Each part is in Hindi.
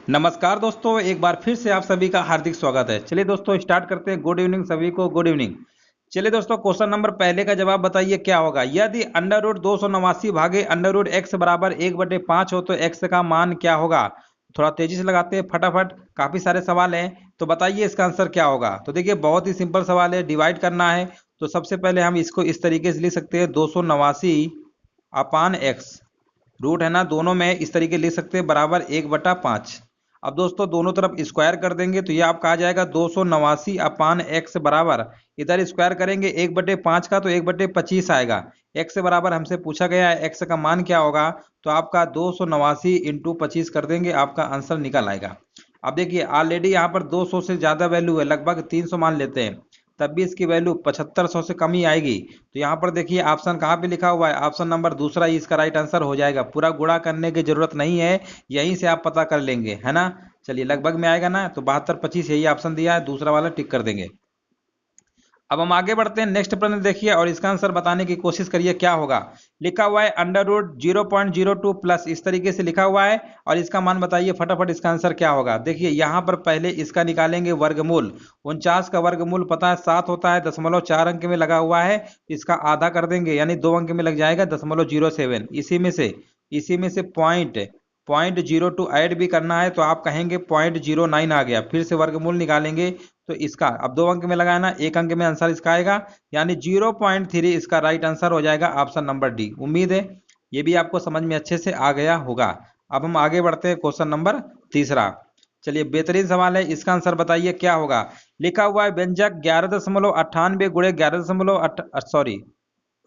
नमस्कार दोस्तों, एक बार फिर से आप सभी का हार्दिक स्वागत है। चलिए दोस्तों स्टार्ट करते हैं। गुड इवनिंग सभी को, गुड इवनिंग। चलिए दोस्तों, क्वेश्चन नंबर पहले का जवाब बताइए क्या होगा। यदि अंडर रूट 289 भागे अंडर रूट एक्स बराबर 1/5 हो तो एक्स का मान क्या होगा। थोड़ा तेजी से लगाते हैं फटाफट, काफी सारे सवाल हैं, तो बताइए इसका आंसर क्या होगा। तो देखिए बहुत ही सिंपल सवाल है, डिवाइड करना है। तो सबसे पहले हम इसको इस तरीके से लिख सकते हैं, 289 अपान एक्स, रूट है ना दोनों में, इस तरीके लिख सकते हैं बराबर 1/5। अब दोस्तों दोनों तरफ स्क्वायर कर देंगे तो ये आपका आ जाएगा 289 अपान एक्स बराबर, इधर स्क्वायर करेंगे 1/5 का तो 1/25 आएगा। एक्स बराबर हमसे पूछा गया है एक्स का मान क्या होगा, तो आपका 289 इंटू 25 कर देंगे, आपका आंसर निकल आएगा। अब देखिए ऑलरेडी यहाँ पर 200 से ज्यादा वैल्यू है, लगभग 300 मान लेते हैं, तब भी इसकी वैल्यू 7500 से कम ही आएगी। तो यहाँ पर देखिए ऑप्शन कहाँ पे लिखा हुआ है, ऑप्शन नंबर दूसरा ही इसका राइट आंसर हो जाएगा। पूरा गुणा करने की जरूरत नहीं है, यहीं से आप पता कर लेंगे, है ना। चलिए लगभग में आएगा ना, तो 7225 यही ऑप्शन दिया है, दूसरा वाला टिक कर देंगे। अब हम आगे बढ़ते हैं, नेक्स्ट प्रश्न देखिए और इसका आंसर बताने की कोशिश करिए क्या होगा। लिखा हुआ है अंडर रूट 0.02 प्लस, इस तरीके से लिखा हुआ है और इसका मान बताइए फटाफट, इसका आंसर क्या होगा। देखिए यहाँ पर पहले इसका निकालेंगे वर्गमूल। 49 का वर्गमूल पता है 7 होता है, 0.4 अंक में लगा हुआ है, इसका आधा कर देंगे यानी 2 अंक में लग जाएगा 0.07। इसी में से पॉइंट 02 ऐड भी करना है तो आप कहेंगे 0.09 आ गया, फिर से वर्गमूल निकालेंगे तो इसका अब 2 अंक में लगाया ना, 1 अंक में आंसर इसका आएगा, यानी 0.3 इसका राइट आंसर हो जाएगा, ऑप्शन नंबर डी। उम्मीद है ये भी आपको समझ में अच्छे से आ गया होगा। अब हम आगे बढ़ते हैं, क्वेश्चन नंबर तीसरा। चलिए बेहतरीन सवाल है, इसका आंसर बताइए क्या होगा। लिखा हुआ है व्यंजक 11.98 गुणे 11 सॉरी,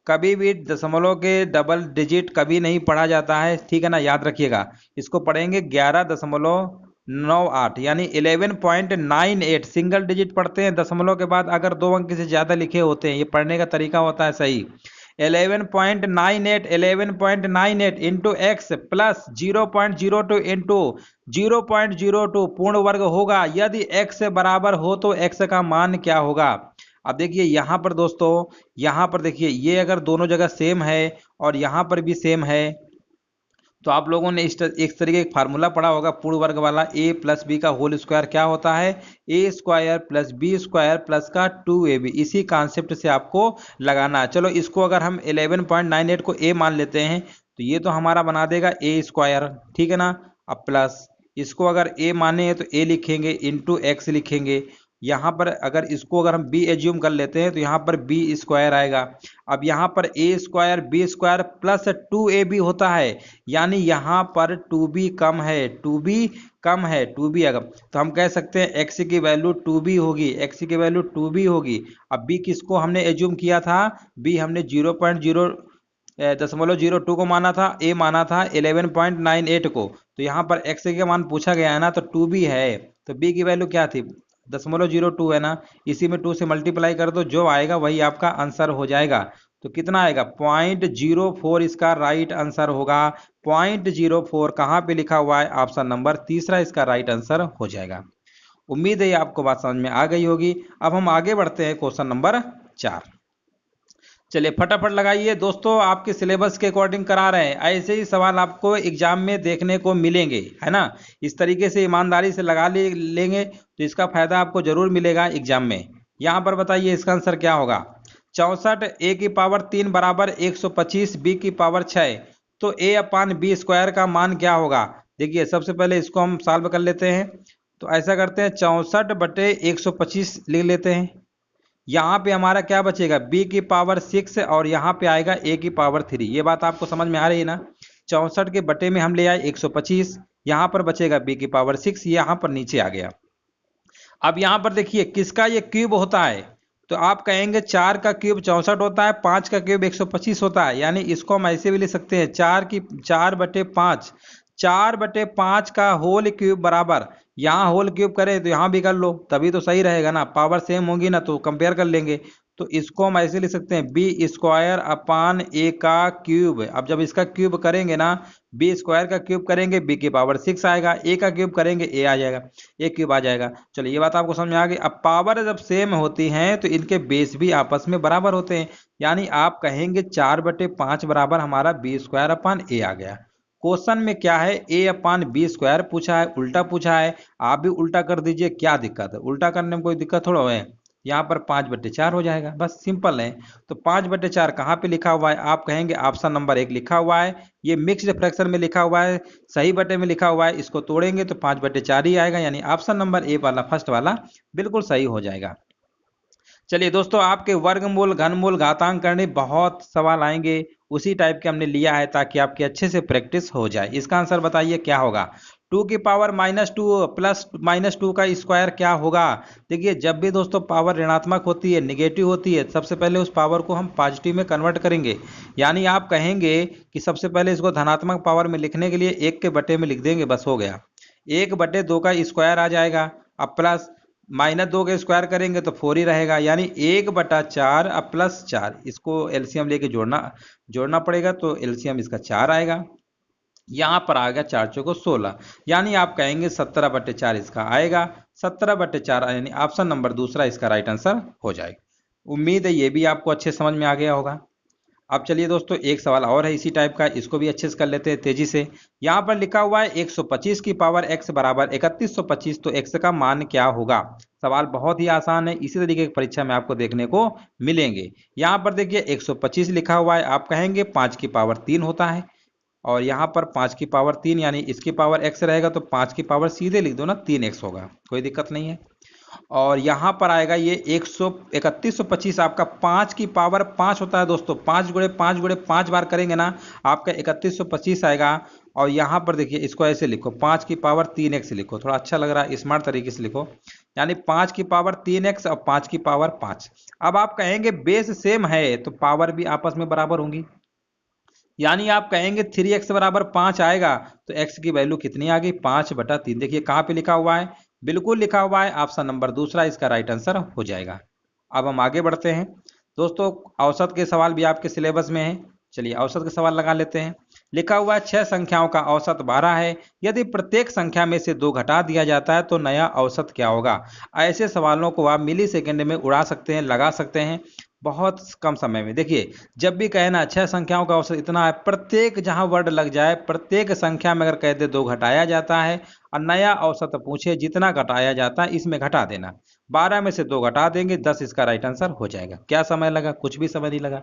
कभी भी दशमलव के डबल डिजिट कभी नहीं पढ़ा जाता है, ठीक है ना, याद रखिएगा। इसको पढ़ेंगे 11.98 यानी 11.98, सिंगल डिजिट पढ़ते हैं दशमलव के बाद अगर 2 अंक से ज्यादा लिखे होते हैं, ये पढ़ने का तरीका होता है सही। 11.98 इंटू एक्स प्लस 0.02 इंटू 0.02 पूर्ण वर्ग होगा। यदि एक्स बराबर हो तो एक्स का मान क्या होगा। अब देखिए यहाँ पर दोस्तों, यहाँ पर देखिए ये अगर दोनों जगह सेम है और यहाँ पर भी सेम है, तो आप लोगों ने एक तरीके का फार्मूला पढ़ा होगा पूर्ण वर्ग वाला, a प्लस बी का होल स्क्वायर क्या होता है, A square plus B square plus का 2ab। इसी कॉन्सेप्ट से आपको लगाना है। चलो इसको अगर हम 11.98 को a मान लेते हैं तो ये तो हमारा बना देगा ए स्क्वायर, ठीक है ना। अब प्लस इसको अगर a माने तो a लिखेंगे इंटू एक्स लिखेंगे, यहाँ पर अगर इसको अगर हम b एज्यूम कर लेते हैं तो यहाँ पर b स्क्वायर आएगा। अब यहाँ पर a square b square plus 2ab होता है, यानी यहाँ पर 2b कम है, 2b कम है, 2b अगर तो हम कह सकते हैं x की वैल्यू 2b होगी, x की वैल्यू 2b होगी। अब b किसको हमने एज्यूम किया था, b हमने 0.02 को माना था, a माना था 11.98 को, तो यहाँ पर x का मान पूछा गया है ना, तो 2b है, तो b की वैल्यू क्या थी 0.02 है ना, इसी में 2 से मल्टीप्लाई कर दो, जो आएगा वही आपका आंसर हो जाएगा। तो कितना आएगा 0.04 इसका राइट आंसर होगा। 0.04 कहाँ पे लिखा हुआ है, ऑप्शन नंबर तीसरा इसका राइट आंसर हो जाएगा। उम्मीद है ये आपको बात समझ में आ गई होगी। अब हम आगे बढ़ते हैं, क्वेश्चन नंबर 4। चलिए फटाफट लगाइए दोस्तों, आपके सिलेबस के अकॉर्डिंग करा रहे हैं, ऐसे ही सवाल आपको एग्जाम में देखने को मिलेंगे, है ना। इस तरीके से ईमानदारी से लगा लेंगे तो इसका फायदा आपको जरूर मिलेगा एग्जाम में। यहाँ पर बताइए इसका आंसर क्या होगा। 64 a की पावर 3 बराबर 125 b की पावर 6, तो a अपान बी स्क्वायर का मान क्या होगा। देखिए सबसे पहले इसको हम सॉल्व कर लेते हैं, तो ऐसा करते हैं 64/125 लिख लेते हैं। यहाँ पे हमारा क्या बचेगा, b की पावर 6 और यहाँ पे आएगा a की पावर 3। ये बात आपको समझ में आ रही है ना। 64 के बटे में हम ले आए 125, यहाँ पर बचेगा b की पावर 6, यहाँ पर नीचे आ गया। अब यहाँ पर देखिए किसका ये क्यूब होता है, तो आप कहेंगे 4 का क्यूब 64 होता है, 5 का क्यूब 125 होता है, यानी इसको हम ऐसे भी लिख सकते हैं 4/5, 4/5 का होल क्यूब बराबर, यहाँ होल क्यूब करें तो यहाँ भी कर लो, तभी तो सही रहेगा ना, पावर सेम होगी ना तो कंपेयर कर लेंगे। तो इसको हम ऐसे लिख सकते हैं बी स्क्वायर अपान ए का क्यूब। अब जब इसका क्यूब करेंगे ना, बी स्क्वायर का क्यूब करेंगे बी की पावर 6 आएगा, ए का क्यूब करेंगे ए आ जाएगा, ए क्यूब आ जाएगा। चलो ये बात आपको समझ में आ गई। अब पावर जब सेम होती हैं तो इनके बेस भी आपस में बराबर होते हैं, यानी आप कहेंगे 4/5 बराबर हमारा बी स्क्वायर अपान ए आ गया। क्वेश्चन में क्या है, a/b² पूछा है, उल्टा पूछा है। आप भी उल्टा कर दीजिए, क्या दिक्कत है, उल्टा करने में कोई दिक्कत थोड़ा है। यहाँ पर 5/4 हो जाएगा, बस सिंपल है। तो 5/4 कहाँ पे लिखा हुआ है, आप कहेंगे ऑप्शन नंबर 1 लिखा हुआ है, ये मिक्स्ड फ्रैक्शन में लिखा हुआ है, सही बटे में लिखा हुआ है, इसको तोड़ेंगे तो 5/4 ही आएगा, यानी ऑप्शन नंबर ए वाला फर्स्ट वाला बिल्कुल सही हो जाएगा। चलिए दोस्तों, आपके वर्गमूल, घनमूल, घातांक करने बहुत सवाल आएंगे, उसी टाइप के हमने लिया है ताकि आपकी अच्छे से प्रैक्टिस हो जाए। इसका आंसर बताइए क्या होगा। 2 की पावर -2 प्लस -2 का स्क्वायर क्या होगा। देखिए, जब भी दोस्तों पावर ऋणात्मक होती है, निगेटिव होती है, सबसे पहले उस पावर को हम पॉजिटिव में कन्वर्ट करेंगे। यानी आप कहेंगे कि सबसे पहले इसको धनात्मक पावर में लिखने के लिए 1 के बटे में लिख देंगे, बस हो गया। 1/2 का स्क्वायर आ जाएगा। अब प्लस -2 के स्क्वायर करेंगे तो 4 ही रहेगा, यानी 1/4 अब +4, इसको एलसीएम लेके जोड़ना पड़ेगा, तो एलसीएम इसका 4 आएगा। यहाँ पर आ गया 4 चौको 16, यानी आप कहेंगे 17/4 इसका आएगा। 17/4 यानी ऑप्शन नंबर दूसरा इसका राइट आंसर हो जाएगा। उम्मीद है ये भी आपको अच्छे समझ में आ गया होगा। अब चलिए दोस्तों, एक सवाल और है इसी टाइप का, इसको भी अच्छे से कर लेते हैं तेजी से। यहाँ पर लिखा हुआ है 125 की पावर x बराबर 3125, तो x का मान क्या होगा। सवाल बहुत ही आसान है, इसी तरीके की परीक्षा में आपको देखने को मिलेंगे। यहाँ पर देखिए 125 लिखा हुआ है, आप कहेंगे 5 की पावर 3 होता है, और यहाँ पर 5 की पावर 3 यानी इसकी पावर x रहेगा, तो 5 की पावर सीधे लिख दो ना, 3x होगा, कोई दिक्कत नहीं है। और यहाँ पर आएगा ये 3125, आपका 5 की पावर 5 होता है दोस्तों, 5 गुणे 5 गुणे 5 बार करेंगे ना, आपका 3125 आएगा। और यहाँ पर देखिए इसको ऐसे लिखो, 5 की पावर 3x लिखो, थोड़ा अच्छा लग रहा है, स्मार्ट तरीके से लिखो, यानी 5 की पावर 3x और 5 की पावर 5। अब आप कहेंगे बेस सेम है तो पावर भी आपस में बराबर होंगी, यानी आप कहेंगे 3x बराबर 5 आएगा, तो x की वैल्यू कितनी आ गई, 5/3। देखिए कहाँ पे लिखा हुआ है, बिल्कुल लिखा हुआ है, ऑप्शन नंबर दूसरा इसका राइट आंसर हो जाएगा। अब हम आगे बढ़ते हैं दोस्तों, औसत के सवाल भी आपके सिलेबस में है। चलिए औसत के सवाल लगा लेते हैं। लिखा हुआ है 6 संख्याओं का औसत 12 है, यदि प्रत्येक संख्या में से 2 घटा दिया जाता है तो नया औसत क्या होगा। ऐसे सवालों को आप मिली सेकेंड में उड़ा सकते हैं, लगा सकते हैं, बहुत कम समय में। देखिए, जब भी कहे ना 6 संख्याओं का औसत इतना है, प्रत्येक जहां वर्ड लग जाए, प्रत्येक संख्या में अगर कह दे 2 घटाया जाता है और नया औसत पूछे जितना घटाया जाता है इसमें घटा देना। 12 में से 2 घटा देंगे, 10 इसका राइट आंसर हो जाएगा। क्या समय लगा, कुछ भी समय नहीं लगा।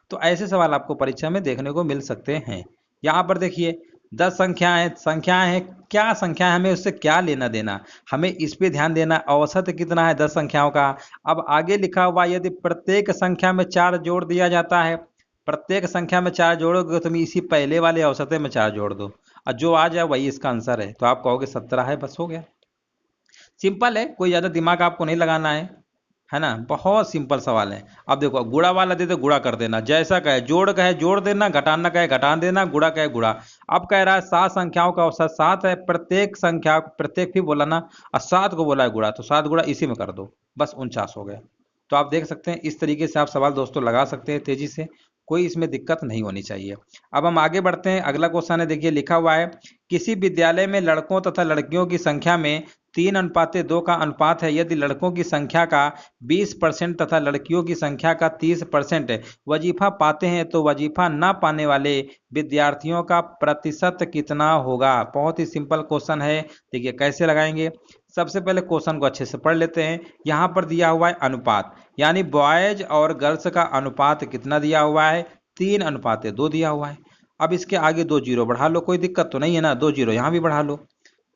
तो ऐसे सवाल आपको परीक्षा में देखने को मिल सकते हैं। यहाँ पर देखिए 10 संख्याएं हैं, क्या संख्या है, हमें उससे क्या लेना देना, हमें इस पे ध्यान देना, औसत कितना है 10 संख्याओं का। अब आगे लिखा हुआ यदि प्रत्येक संख्या में 4 जोड़ दिया जाता है, प्रत्येक संख्या में 4 जोड़ोगे तो तुम इसी पहले वाले औसत में 4 जोड़ दो और जो आ जाए वही इसका आंसर है, तो आप कहोगे 17 है, बस हो गया। सिंपल है, कोई ज्यादा दिमाग आपको नहीं लगाना है ना, बहुत सिंपल सवाल है। अब देखो गुणा वाला दे दे गुणा कर देना, जैसा कहे जोड़ कहे जोड़ देना, घटाना कहे घटा देना, गुणा कहे गुणा। अब कह रहा है 7 संख्याओं का औसत 7 है, प्रत्येक संख्या प्रत्येक भी बोला ना, और 7 को बोला है गुणा, तो 7 गुणा इसी में कर दो, बस 49 हो गए। तो आप देख सकते हैं इस तरीके से आप सवाल दोस्तों लगा सकते हैं तेजी से, कोई इसमें दिक्कत नहीं होनी चाहिए। अब हम आगे बढ़ते हैं, अगला क्वेश्चन है, देखिए लिखा हुआ है किसी विद्यालय में लड़कों तथा लड़कियों की संख्या में 3:2 का अनुपात है, यदि लड़कों की संख्या का 20% तथा लड़कियों की संख्या का 30% वजीफा पाते हैं तो वजीफा न पाने वाले विद्यार्थियों का प्रतिशत कितना होगा। बहुत ही सिंपल क्वेश्चन है, देखिए कैसे लगाएंगे। सबसे पहले क्वेश्चन को अच्छे से पढ़ लेते हैं। यहाँ पर दिया हुआ है अनुपात, यानी बॉयज और गर्ल्स का अनुपात कितना दिया हुआ है, 3:2 दिया हुआ है। अब इसके आगे 2 जीरो बढ़ा लो, कोई दिक्कत तो नहीं है ना, 2 जीरो यहाँ भी बढ़ा लो,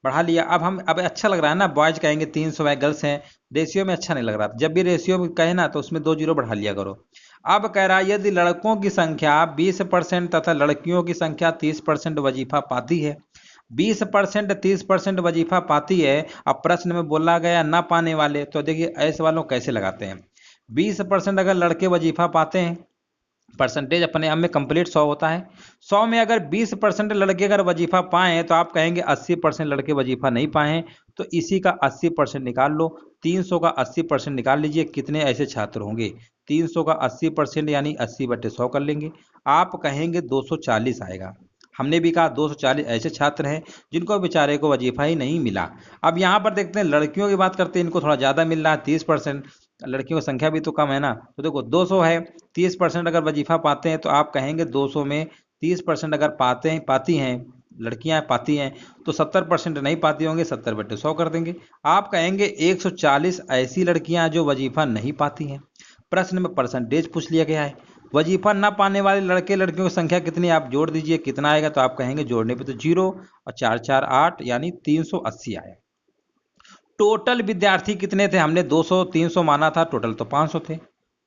बढ़ा लिया। अब अच्छा लग रहा है ना, बॉयज कहेंगे 300 है, गर्ल्स हैं, रेशियो में अच्छा नहीं लग रहा, जब भी रेशियो में कहे ना तो उसमें 2 जीरो बढ़ा लिया करो। अब कह रहा है यदि लड़कों की संख्या 20% तथा लड़कियों की संख्या 30% वजीफा पाती है, 20% 30% वजीफा पाती है। अब प्रश्न में बोला गया ना पाने वाले, तो देखिए ऐसे वालों कैसे लगाते हैं। 20% अगर लड़के वजीफा पाते हैं, परसेंटेज अपने आप में कंप्लीट 100 होता है, 100 में अगर 20% लड़के अगर वजीफा पाए तो आप कहेंगे 80% लड़के वजीफा नहीं पाए, तो इसी का 80% निकाल लो। 300 का 80% निकाल लीजिए, कितने ऐसे छात्र होंगे, 300 का 80% यानी 80/100 कर लेंगे, आप कहेंगे 240 आएगा। हमने भी कहा 240 ऐसे छात्र हैं जिनको बेचारे को वजीफा ही नहीं मिला। अब यहाँ पर देखते हैं लड़कियों की बात करते हैं, इनको थोड़ा ज़्यादा मिल रहा है 30%, लड़कियों की संख्या भी तो कम है ना, तो देखो 200 है, 30% अगर वजीफा पाते हैं तो आप कहेंगे 200 में 30% अगर पाती हैं लड़कियां पाती हैं, तो 70% नहीं पाती होंगे, 70/100 कर देंगे। आप कहेंगे 140 ऐसी लड़कियां जो वजीफा नहीं पाती हैं। प्रश्न में परसेंटेज पूछ लिया गया है, वजीफा ना पाने वाले लड़के लड़कियों की संख्या कितनी, आप जोड़ दीजिए कितना आएगा, तो आप कहेंगे जोड़ने पे तो 0 और 4 4 8 यानी 380 आया। टोटल विद्यार्थी कितने थे, हमने 200 300 माना था, टोटल तो 500 थे।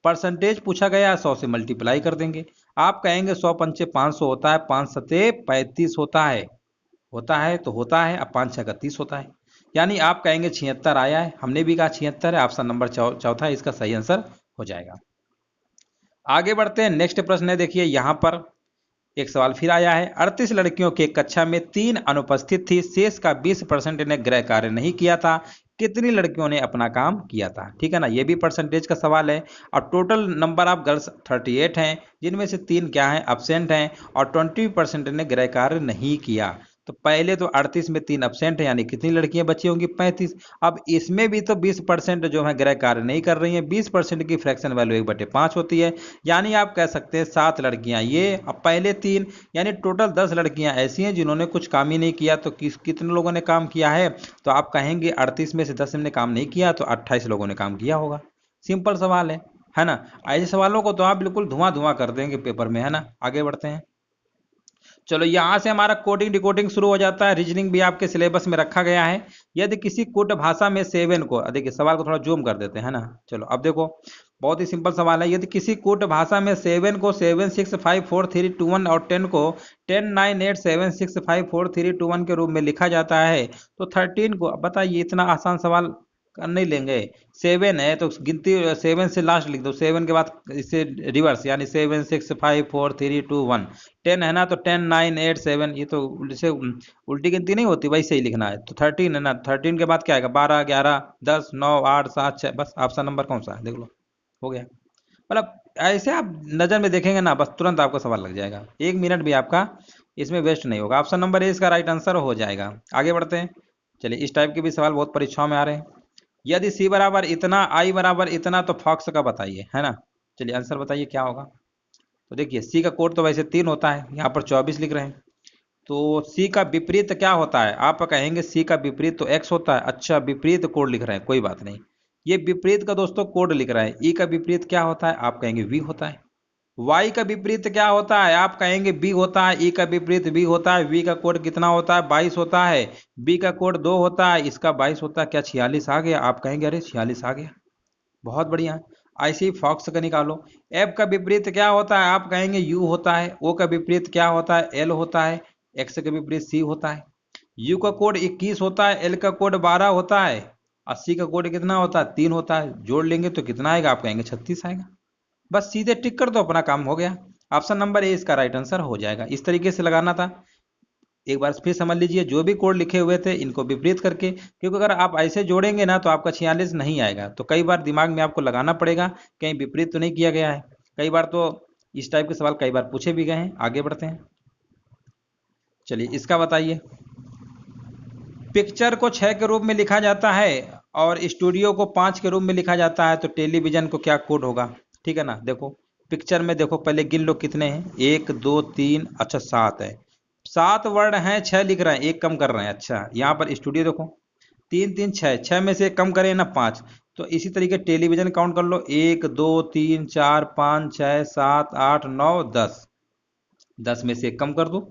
परसेंटेज पूछा गया, 100 से मल्टीप्लाई कर देंगे। आप कहेंगे 100 पंचे 500 होता है, 5 सते 35 होता है, तो होता है, अब 5 6 30 होता है, यानी आप कहेंगे 76 आया है। हमने भी कहा 76 है, ऑप्शन नंबर चौथा इसका सही आंसर हो जाएगा। आगे बढ़ते हैं, नेक्स्ट प्रश्न है, देखिए यहां पर एक सवाल फिर आया है। 38 लड़कियों के कक्षा में 3 अनुपस्थित थी, शेष का 20% ने गृह कार्य नहीं किया था, कितनी लड़कियों ने अपना काम किया था। ठीक है ना, ये भी परसेंटेज का सवाल है। और टोटल नंबर ऑफ गर्ल्स 38 हैं, जिनमें से 3 क्या हैं, एब्सेंट हैं, और 20% ने गृह कार्य नहीं किया। तो पहले तो 38 में 3 एब्सेंट है, यानी कितनी लड़कियां बची होंगी, 35। अब इसमें भी तो 20% जो है गृह कार्य नहीं कर रही हैं, 20% की फ्रैक्शन वैल्यू 1/5 होती है, यानी आप कह सकते हैं 7 लड़कियां ये, अब पहले 3, यानी टोटल 10 लड़कियां ऐसी हैं जिन्होंने कुछ काम ही नहीं किया। तो कितने लोगों ने काम किया है, तो आप कहेंगे 38 में से 10 ने काम नहीं किया, तो 28 लोगों ने काम किया होगा। सिंपल सवाल है ना। ऐसे सवालों को तो आप बिल्कुल धुआं धुआं कर देंगे पेपर में, है ना। आगे बढ़ते हैं, चलो यहां से हमारा कोडिंग डिकोडिंग शुरू हो जाता है। रीजनिंग भी आपके सिलेबस में रखा गया है। यदि किसी कुट भाषा में 7 को, देखिए सवाल को थोड़ा जूम कर देते हैं ना। चलो अब देखो, बहुत ही सिंपल सवाल है। यदि किसी कुट भाषा में 7 को 7 6 5 4 3 2 1 और 10 को 10 9 8 7 6 5 4 3 2 1 के रूप में लिखा जाता है, तो 13 को, अब बताइए, इतना आसान सवाल कर नहीं लेंगे। 7 है तो गिनती 7 से लास्ट लिख दो, 7 के बाद इससे रिवर्स, यानी 7 6 5 4 3 2 1। 10 है ना, तो 10 9 8 7, ये तो जैसे उल्टी गिनती नहीं होती, वैसे ही लिखना है। तो 13 है ना, 13 के बाद क्या आएगा, 12 11 10 9 8 7 6, बस ऑप्शन नंबर कौन सा है देख लो, हो गया। मतलब ऐसे आप नजर में देखेंगे ना, बस तुरंत आपको सवाल लग जाएगा, 1 मिनट भी आपका इसमें वेस्ट नहीं होगा। ऑप्शन नंबर ए इसका राइट आंसर हो जाएगा। आगे बढ़ते हैं, चलिए इस टाइप के भी सवाल बहुत परीक्षाओं में आ रहे हैं। यदि सी बराबर इतना, आई बराबर इतना, तो फॉक्स का बताइए, है ना। चलिए आंसर बताइए क्या होगा। तो देखिए सी का कोड तो वैसे 3 होता है, यहाँ पर 24 लिख रहे हैं, तो सी का विपरीत क्या होता है, आप कहेंगे सी का विपरीत तो एक्स होता है। अच्छा, विपरीत कोड लिख रहे हैं, कोई बात नहीं, ये विपरीत का दोस्तों कोड लिख रहे हैं। ई का विपरीत क्या होता है, आप कहेंगे वी होता है। वाई का विपरीत क्या होता है, आप कहेंगे बी होता है। ई का विपरीत बी होता है। वी का कोड कितना होता है, 22 होता है। बी का कोड 2 होता है, इसका 22 होता है। क्या 46 आ गया, आप कहेंगे अरे 46 आ गया, बहुत बढ़िया। ऐसे ही फॉक्स का निकालो। एफ का विपरीत क्या होता है, आप कहेंगे यू होता है। ओ का विपरीत क्या होता है, एल होता है। एक्स का विपरीत सी होता है। यू का कोड 21 होता है, एल का कोड 12 होता है, 80 का कोड कितना होता है, 3 होता है। जोड़ लेंगे तो कितना आएगा, आप कहेंगे 36 आएगा। बस सीधे टिक कर दो, अपना काम हो गया। ऑप्शन नंबर ए इसका राइट आंसर हो जाएगा। इस तरीके से लगाना था। एक बार फिर समझ लीजिए, जो भी कोड लिखे हुए थे इनको विपरीत करके, क्योंकि अगर आप ऐसे जोड़ेंगे ना तो आपका 46 नहीं आएगा। तो कई बार दिमाग में आपको लगाना पड़ेगा, कहीं विपरीत तो नहीं किया गया है। कई बार तो इस टाइप के सवाल कई बार पूछे भी गए हैं। आगे बढ़ते हैं, चलिए इसका बताइए। पिक्चर को 6 के रूप में लिखा जाता है और स्टूडियो को 5 के रूप में लिखा जाता है, तो टेलीविजन को क्या कोड होगा। ठीक है ना, देखो पिक्चर में देखो, पहले गिन लो कितने हैं, 1 2 3, अच्छा 7 है। 7 वर्ड हैं, 6 लिख रहे हैं, एक कम कर रहे हैं। अच्छा यहाँ पर स्टूडियो देखो, 3 3 6, 6 में से एक कम करें ना 5। तो इसी तरीके टेलीविजन काउंट कर लो, 1 2 3 4 5 6 7 8 9 10, 10 में से एक कम कर दो,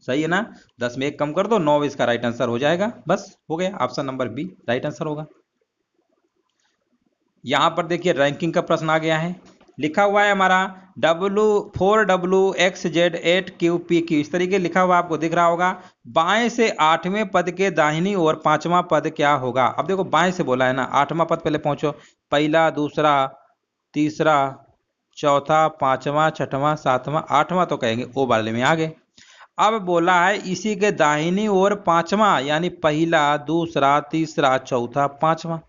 सही है ना। 10 में एक कम कर दो, 9 इसका राइट आंसर हो जाएगा। बस हो गया, option number B right answer होगा। यहां पर देखिए रैंकिंग का प्रश्न आ गया है, लिखा हुआ है हमारा W4WXZ8QPQ, इस तरीके लिखा हुआ आपको दिख रहा होगा। बाएं से 8वें पद के दाहिनी ओर 5वां पद क्या होगा। अब देखो बाएं से बोला है ना, 8वां पद पहले पहुंचो, पहला दूसरा तीसरा चौथा 5वां 6वां 7वां 8वां, तो कहेंगे ओ वाले में आ गए। अब बोला है इसी के दाहिनी ओर 5वां, यानी पहला दूसरा तीसरा चौथा 5वां।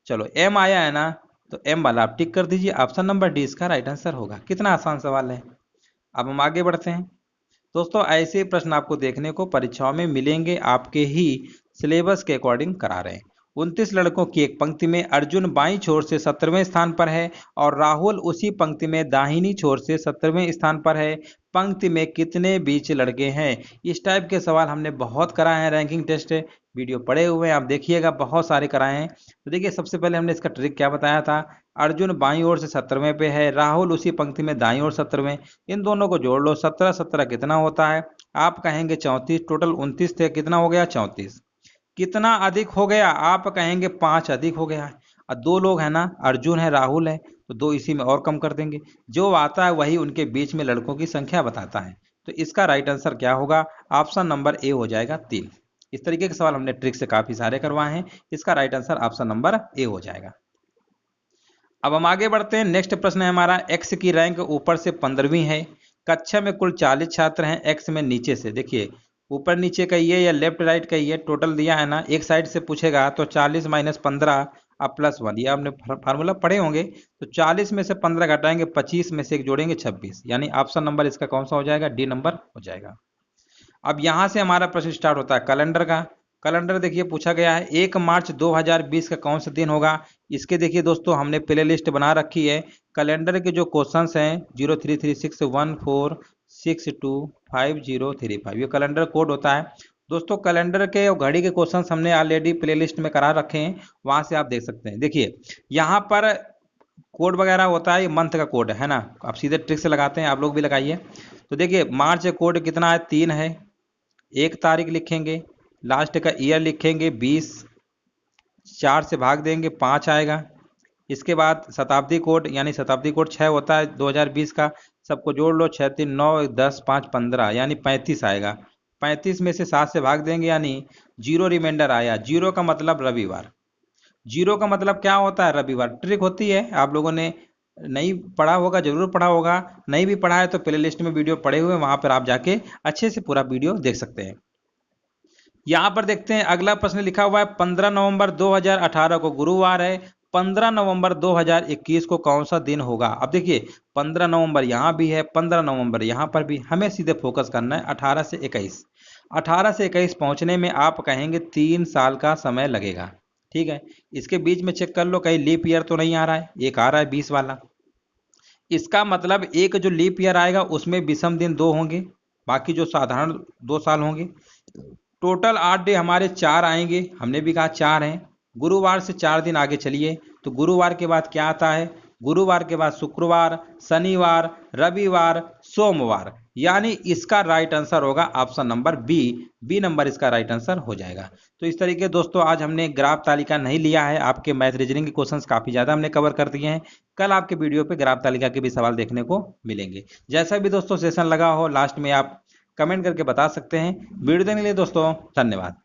चलो एम आया है ना, तो एम वाला आप टिक कर दीजिए। ऑप्शन नंबर डी इसका राइट आंसर होगा। कितना आसान सवाल है। अब हम आगे बढ़ते हैं दोस्तों। ऐसे प्रश्न आपको देखने को परीक्षाओं में मिलेंगे, आपके ही सिलेबस के अकॉर्डिंग करा रहे हैं। 29 लड़कों की एक पंक्ति में अर्जुन बाईं छोर से 17वें स्थान पर है और राहुल उसी पंक्ति में दाहिनी छोर से 17वें स्थान पर है। पंक्ति में कितने बीच लड़के हैं। इस टाइप के सवाल हमने बहुत कराए हैं, रैंकिंग टेस्ट वीडियो पड़े हुए हैं, आप देखिएगा बहुत सारे कराए हैं। तो देखिए सबसे पहले हमने इसका ट्रिक क्या बताया था, अर्जुन बाईं ओर से 17वें पे है, राहुल उसी पंक्ति में दाईं ओर 17वें, इन दोनों को जोड़ लो, 17 17 कितना होता है, आप कहेंगे 34, टोटल 29 थे, कितना हो गया 34। कितना अधिक हो गया, आप कहेंगे 5 अधिक हो गया है। और दो लोग हैं ना, अर्जुन है राहुल है, तो दो इसी में और कम कर देंगे, जो आता है वही उनके बीच में लड़कों की संख्या बताता है। तो इसका राइट आंसर क्या होगा, ऑप्शन नंबर ए हो जाएगा 3। इस तरीके के सवाल हमने ट्रिक से काफी सारे करवाए हैं, इसका right answer option number A हो जाएगा। अब हम आगे बढ़ते हैं, नेक्स्ट प्रश्न है हमारा, एक्स की रैंक ऊपर से 15वीं है, कक्षा में कुल 40 छात्र हैं, एक्स में नीचे से, देखिए ऊपर नीचे का ये या लेफ्ट राइट का ये टोटल दिया है ना, एक साइड से पूछेगा तो 40 माइनस 15 अब प्लस 1, ये आपने फार्मूला पढ़े होंगे। तो 40 में से 15 घटाएंगे, 25 में से एक जोड़ेंगे 26, यानी ऑप्शन नंबर इसका कौन सा हो जाएगा, डी नंबर हो जाएगा। अब यहां से हमारा प्रश्न स्टार्ट होता है कैलेंडर का। कैलेंडर देखिए पूछा गया है 1 मार्च 2020 का कौन सा दिन होगा। इसके देखिए दोस्तों हमने प्ले लिस्ट बना रखी है, कैलेंडर के जो क्वेश्चंस हैं 033614462535, ये कैलेंडर कोड होता है दोस्तों। कैलेंडर के और घड़ी के क्वेश्चंस हमने ऑलरेडी प्ले लिस्ट में करा रखे हैं, वहां से आप देख सकते हैं। देखिए यहाँ पर कोड वगैरह होता है, ये मंथ का कोड है ना, आप सीधे ट्रिक से लगाते हैं, आप लोग भी लगाइए। तो देखिए मार्च कोड कितना है, 3 है, 1 तारीख लिखेंगे, लास्ट का ईयर लिखेंगे 20, 4 से भाग देंगे 5 आएगा। इसके बाद शताब्दी कोड, यानी शताब्दी कोड 6 होता है 2020 का, सबको जोड़ लो, 6 3 9 10 5 15, यानी 35 आएगा। 35 में से 7 से भाग देंगे, यानी 0 रिमाइंडर आया। 0 का मतलब रविवार, 0 का मतलब क्या होता है, रविवार। ट्रिक होती है, आप लोगों ने नहीं पढ़ा होगा, जरूर पढ़ा होगा, नहीं भी पढ़ा है तो प्ले लिस्ट में वीडियो पड़े हुए, वहां पर आप जाके अच्छे से पूरा वीडियो देख सकते हैं। यहां पर देखते हैं अगला प्रश्न लिखा हुआ है 15 नवंबर 2018 को गुरुवार है, 15 नवंबर 2021 को कौन सा दिन होगा। अब देखिए 15 नवंबर यहां भी है, 15 नवंबर यहां पर भी, हमें सीधे फोकस करना है 18 से 21। 18 से 21 पहुंचने में आप कहेंगे 3 साल का समय लगेगा, ठीक है। इसके बीच में चेक कर लो कहीं लीप ईयर तो नहीं आ रहा है, एक आ रहा है 20 वाला, इसका मतलब एक जो लीप ईयर आएगा उसमें विषम दिन 2 होंगे, बाकी जो साधारण 2 साल होंगे। टोटल 8 डे हमारे 4 आएंगे, हमने भी कहा 4 हैं। गुरुवार से 4 दिन आगे चलिए, तो गुरुवार के बाद क्या आता है, गुरुवार के बाद शुक्रवार, शनिवार, रविवार, सोमवार, यानी इसका राइट आंसर होगा option number B, B number इसका राइट आंसर हो जाएगा। तो इस तरीके दोस्तों आज हमने ग्राफ तालिका नहीं लिया है, आपके मैथ रीजनिंग के क्वेश्चंस काफी ज्यादा हमने कवर कर दिए हैं। कल आपके वीडियो पे ग्राफ तालिका के भी सवाल देखने को मिलेंगे। जैसा भी दोस्तों सेशन लगा हो, लास्ट में आप कमेंट करके बता सकते हैं। वीडियो देखने के लिए दोस्तों धन्यवाद।